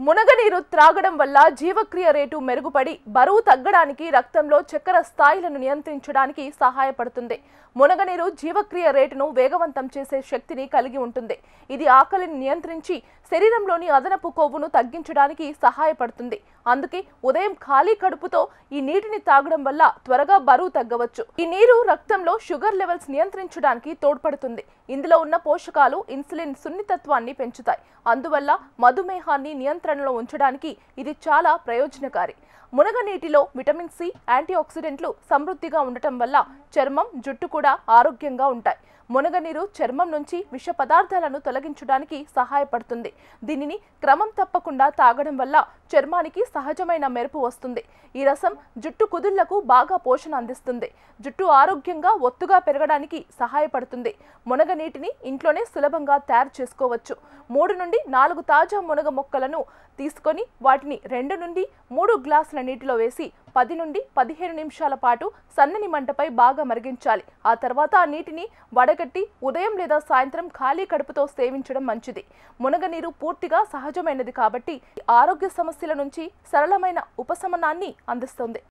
మునగనీరు త్రాగడం వల్ల జీవక్రియ రేటు మెరుగుపడి బరువు తగ్గడానికి, రక్తంలో చక్కెర స్థాయిలను నియంత్రించడానికి సహాయపడుతుంది. మునగనీరు జీవక్రియ రేటును వేగవంతం చేసే శక్తిని కలిగి ఉంటుంది. ఇది ఆకలిని నియంత్రించి శరీరంలోని అదనపు కొవ్వును తగ్గించడానికి సహాయపడుతుంది. అందుకే ఉదయం ఖాళీ కడుపుతో ఈ నీటిని తాగడం వల్ల త్వరగా బరువు తగ్గవచ్చు. ఈ నీరు రక్తంలో షుగర్ లెవెల్స్ నియంత్రించడానికి తోడ్పడుతుంది. ఇందులో ఉన్న పోషకాలు ఇన్సులిన్ సున్నితత్వాన్ని పెంచుతాయి. అందువల్ల మధుమేహాన్ని నియంత్రణలో ఉంచడానికి ఇది చాలా ప్రయోజనకారి. మునగ నీటిలో విటమిన్ సి, యాంటీ ఆక్సిడెంట్లు సమృద్ధిగా ఉండటం వల్ల చర్మం, జుట్టు కూడా ఆరోగ్యంగా ఉంటాయి. మునగనీరు చర్మం నుంచి విష పదార్థాలను తొలగించడానికి సహాయపడుతుంది. దీనిని క్రమం తప్పకుండా తాగడం వల్ల చర్మానికి సహజమైన మెరుపు వస్తుంది. ఈ రసం జుట్టు కుదుళ్లకు బాగా పోషణ అందిస్తుంది. జుట్టు ఆరోగ్యంగా ఒత్తుగా పెరగడానికి సహాయపడుతుంది. మునగ నీటిని ఇంట్లోనే సులభంగా తయారు చేసుకోవచ్చు. 3 నుండి 4 తాజా మునగ మొక్కలను తీసుకొని వాటిని 2 నుండి 3 గ్లాసుల నీటిలో వేసి 10 నుండి 15 నిమిషాల పాటు సన్నని మంటపై బాగా మరిగించాలి. ఆ తర్వాత ఆ నీటిని వడగట్టి ఉదయం లేదా సాయంత్రం ఖాళీ కడుపుతో సేవించడం మంచిది. మునగనీరు పూర్తిగా సహజమైనది కాబట్టి ఆరోగ్య సమస్యల నుంచి సరళమైన ఉపశమనాన్ని అందిస్తుంది.